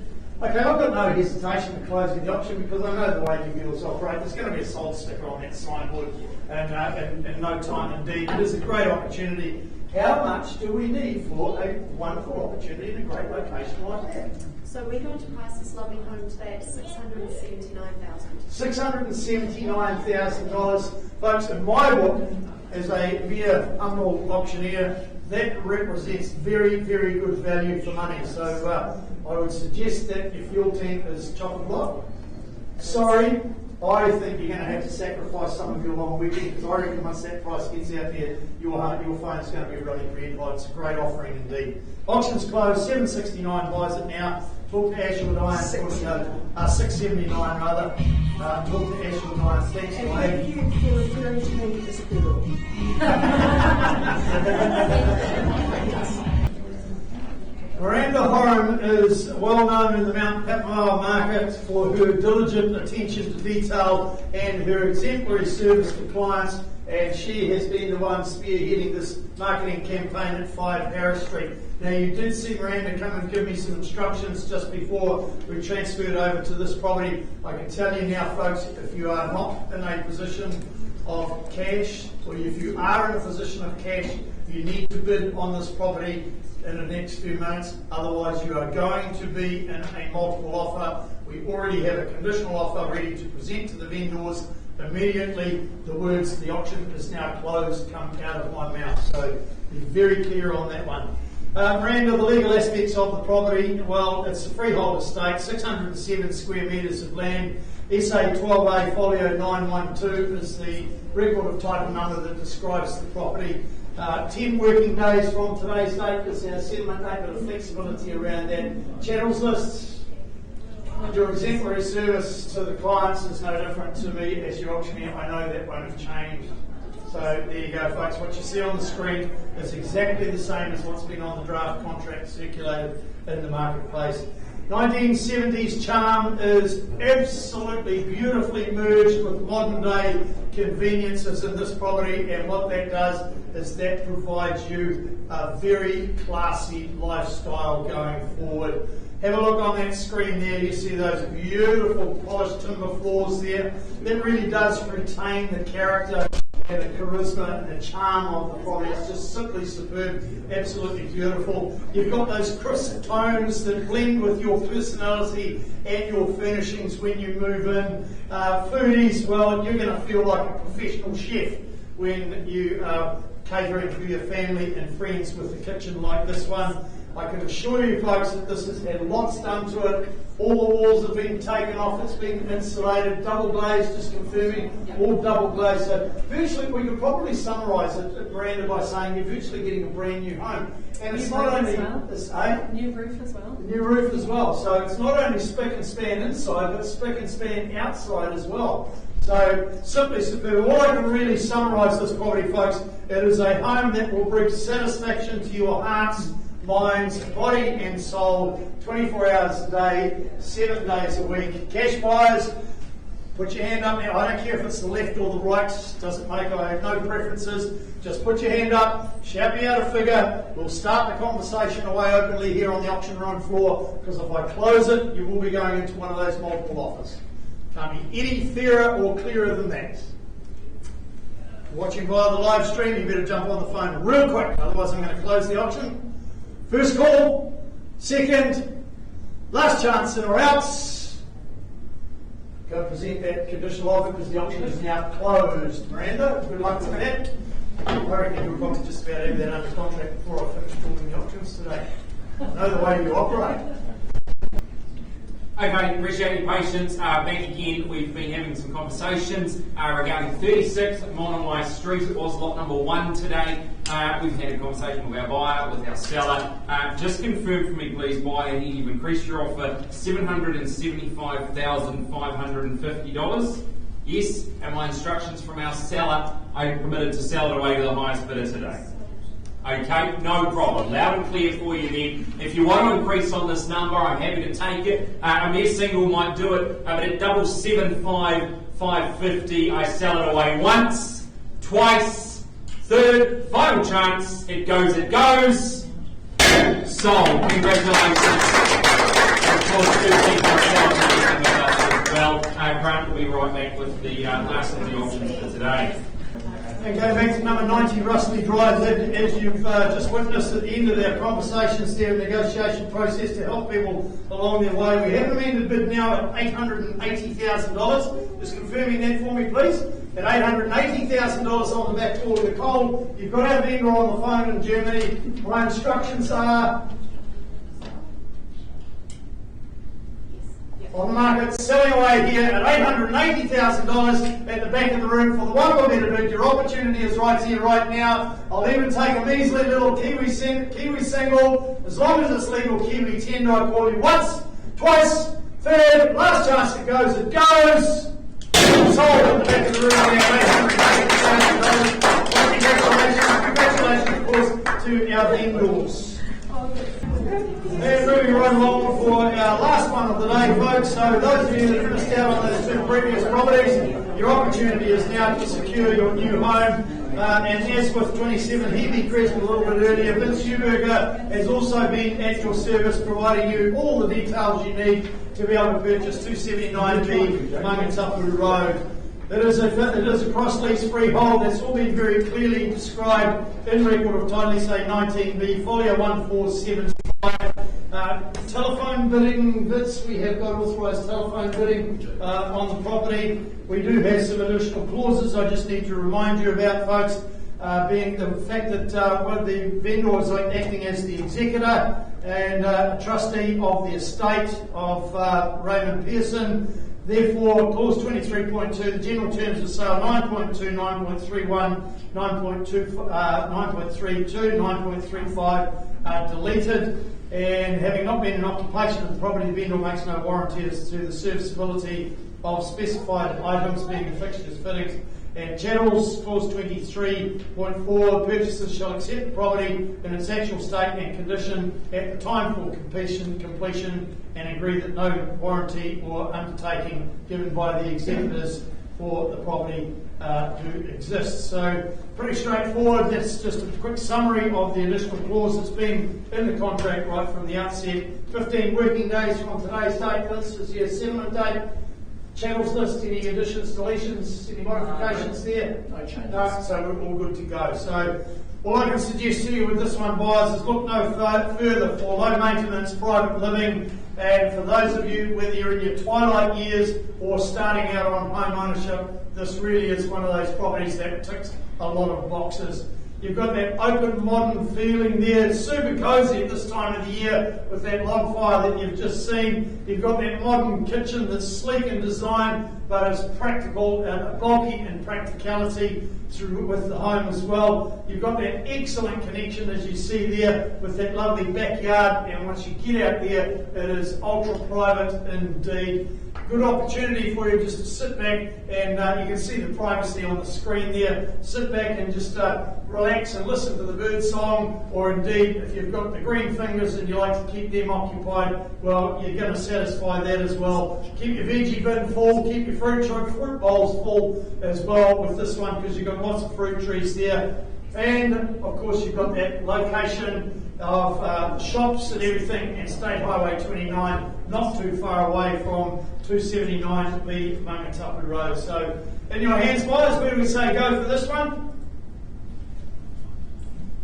Okay, I've got no hesitation in closing the auction because I know the way you girls operate. There's going to be a sold sticker on that signboard in no time indeed. It is a great opportunity. How much do we need for a wonderful opportunity in a great location like that? So we're going to price this lovely home today at $679,000. $679,000, folks. In my book, as a mere humble auctioneer, that represents very, very good value for money. So I would suggest that if your team is chock-a-block, sorry, I think you're going to have to sacrifice some of your long weekend because I reckon once that price gets out there, your phone is going to be really red hot. It's a great offering indeed. Auction's closed, 769 buys it now. Talk to Ashwood Iron, 679 rather. Talk to Ashwood Iron, thanks to And you for referring to me as a girl. Miranda Horan is well known in the Mount Patmore market for her diligent attention to detail and her exemplary service to clients, and she has been the one spearheading this marketing campaign at 5 Harris Street. Now, you did see Miranda come and give me some instructions just before we transferred over to this property. I can tell you now, folks, if you are not in a position of cash, or if you are in a position of cash, you need to bid on this property in the next few minutes, otherwise you are going to be in a multiple offer. We already have a conditional offer ready to present to the vendors. Immediately the words "the auction is now closed" come out of my mouth, so be very clear on that one. Miranda, the legal aspects of the property, well, it's a freehold estate, 607 square metres of land. SA 12A folio 912 is the record of title number that describes the property. 10 working days from today's date is our settlement date, but a flexibility around that. Channels lists, your exemplary service to the clients is no different to me as your auctioneer. I know that won't have changed. So there you go, folks. What you see on the screen is exactly the same as what's been on the draft contract circulated in the marketplace. 1970s charm is absolutely beautifully merged with modern day conveniences in this property, and what that does is that provides you a very classy lifestyle going forward. Have a look on that screen there, you see those beautiful polished timber floors there. That really does retain the character and the charisma and the charm of the property. It's just simply superb, absolutely beautiful. You've got those crisp tones that blend with your personality and your furnishings when you move in. Foodies, well, you're going to feel like a professional chef when you are catering for your family and friends with a kitchen like this one. I can assure you, folks, that this has had lots done to it. All the walls have been taken off, it's been insulated, double glazed, just confirming, all double glazed. So virtually, we could probably summarise it, Miranda, by saying you're virtually getting a brand new home. And it's not only New roof as well. new roof as well. So it's not only spick and span inside, but spick and span outside as well. So simply superb. All I can really summarise this property, folks, it is a home that will bring satisfaction to your hearts, minds, body and soul, 24 hours a day, 7 days a week. Cash buyers, put your hand up now. I don't care if it's the left or the right, doesn't make, I have no preferences. Just put your hand up, shout me out a figure. We'll start the conversation away openly here on the auction room floor, because if I close it, you will be going into one of those multiple offers. Can't be any fairer or clearer than that. Watching via the live stream, you better jump on the phone real quick, otherwise I'm going to close the auction. First call, second, last chance in or outs. Go present that conditional offer because the auction is now closed. Miranda, good luck with that. I reckon you'll probably just about have that under contract before I finish talking the auctions today. I know the way you operate. Okay, appreciate your patience. Back again, we've been having some conversations regarding 36 Monowai Street. It was lot number 1 today. We've had a conversation with our buyer, with our seller. Just confirm for me, please, buyer, you've increased your offer $775,550. Yes, and my instructions from our seller, I'm permitted to sell it away to the highest bidder today. Okay, no problem. Loud and clear for you then. If you want to increase on this number, I'm happy to take it. A mere single might do it, but at 775,550, I sell it away once, twice, third, final chance. It goes, it goes. Sold. Congratulations. Of course, 2 people sell anything with us as well. Grant will be right back with the last of the options for today. And going back to number 90, Rusty Drive, as you've just witnessed at the end of our conversations there, negotiation process to help people along their way. We have amended bid now at $880,000. Just confirming that for me, please. At $880,000 on the back door of the coal. You've got our vendor on the phone in Germany. My instructions are on the market, selling away here at $880,000 at the back of the room for the one more bid. Your opportunity is right here, right now. I'll even take a measly little Kiwi single, as long as it's legal Kiwi tender. I call you once, twice, third, last chance it goes, it goes. Sold at the back of the room there, $880,000. Congratulations, of course, to our vendors. And moving right along for our last one of the day, folks. So those of you that have missed out on those 2 previous properties, your opportunity is now to secure your new home. And as with 27 Hebe Crest a little bit earlier, Vince Huberger has also been at your service, providing you all the details you need to be able to purchase 279B Mangatapu Road. It is a cross-lease freehold. That's all been very clearly described in record of title, say 19B, folio 1475. Telephone bidding bits, we have got authorised telephone bidding on the property. We do have some additional clauses I just need to remind you about, folks, being the fact that one of the vendors are acting as the executor and trustee of the estate of Raymond Pearson. Therefore, clause 23.2, the general terms of sale 9.2, 9.31, 9.32, 9.35 are deleted. And having not been in occupation of the property, the vendor makes no warranty as to the serviceability of specified items, being fixtures, fittings, and chattels. Clause 23.4, purchasers shall accept the property in its actual state and condition at the time for completion and agree that no warranty or undertaking given by the executors for the property do exist. So pretty straightforward. That's just a quick summary of the additional clause that's been in the contract right from the outset. 15 working days from today's date. This is your settlement date. Channels list, any additions, deletions, any modifications there? No changes. No, so we're all good to go. So all I can suggest to you with this one, buyers, is look no further for low maintenance private living. And for those of you, whether you're in your twilight years or starting out on home ownership, this really is one of those properties that ticks a lot of boxes. You've got that open modern feeling there. It's super cosy at this time of the year with that log fire that you've just seen. You've got that modern kitchen that's sleek in design but is practical and bulky in practicality through with the home as well. You've got that excellent connection, as you see there, with that lovely backyard, and once you get out there, it is ultra private indeed. Good opportunity for you just to sit back and you can see the privacy on the screen there. Sit back and just relax and listen to the bird song, or indeed if you've got the green fingers and you like to keep them occupied, well, you're going to satisfy that as well. Keep your veggie bin full, keep your fruit bowls full as well with this one, because you've got lots of fruit trees there. And of course you've got that location of shops and everything, and State Highway 29, not too far away from 279B Mangatapu Road. So in your hands, buyers, where do we say go for this one?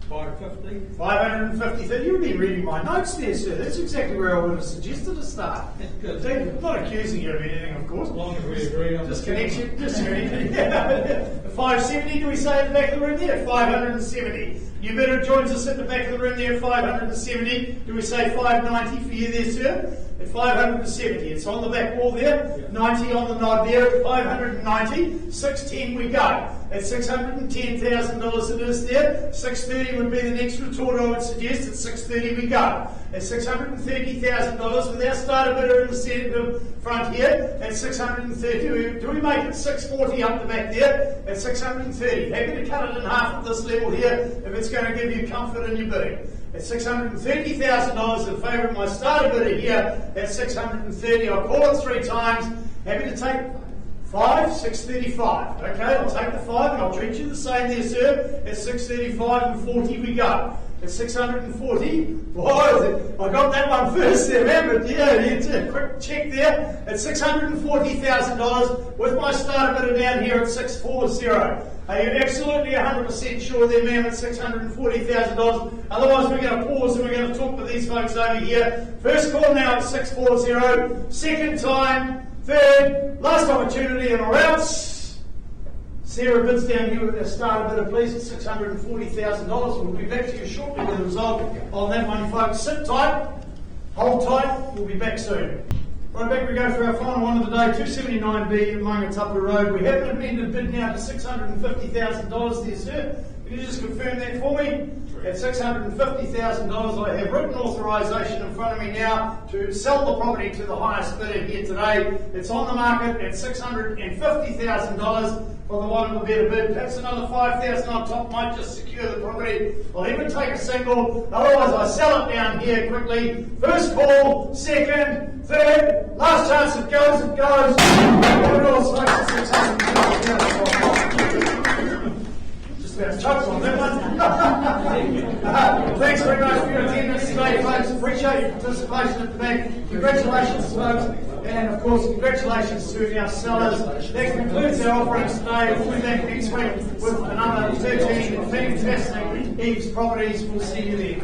550. 550. You've been reading my notes there, sir. That's exactly where I would have suggested to start. I'm not accusing you of anything, of course. As long as we agree on Just connection, just anything. 570, do we say at the back of the room there? 570. You better joins us at the back of the room there, 570. Do we say 590 for you there, sir? At 570. It's on the back wall there. 90 on the nod there at 590. 610 we go. At $610,000 it is there. 630 would be the next retort I would suggest. At 630 we go. At $630,000 with our starter bidder in the centre front here. At 630, do we make it 640 up the back there? At 630. Happy to cut it in half at this level here if it's going to give you comfort in your bidding. At $630,000 in favour of my starter bidder here. At 630, I'll call it 3 times. Happy to take 5, 635. Okay, I'll take the 5 and I'll treat you the same there, sir. At 635 and 40 we go. At 640, whoa, I got that one first there, remember? Yeah, a quick check there. At $640,000 with my starter bidder down here at 640. Are you absolutely 100% sure there, ma'am, at $640,000? Otherwise, we're going to pause and we're going to talk to these folks over here. First call now at 640. Second time, third, last opportunity, and or else. Sarah bids down here with our starter bidder, please, at $640,000. We'll be back to you shortly with the result on that one, folks. Sit tight, hold tight, we'll be back soon. Right, back we go for our final one of the day, 279B at Mangatapu Road. We have an amended bid now to $650,000 there, sir. Can you just confirm that for me? At $650,000, I have written authorisation in front of me now to sell the property to the highest bidder here today. It's on the market at $650,000 for the one with the better bid. Perhaps another $5,000 on top might just secure the property. I'll even take a single, otherwise I sell it down here quickly. First call, second, third, last chance it goes, it goes. Just about choked on that one. Thanks very much for your attendance today, folks. Appreciate your participation at the back. Congratulations, folks. And of course, congratulations to our sellers. That concludes our offerings today. We'll be back next week with another 13 fantastic EVES properties. We'll see you then.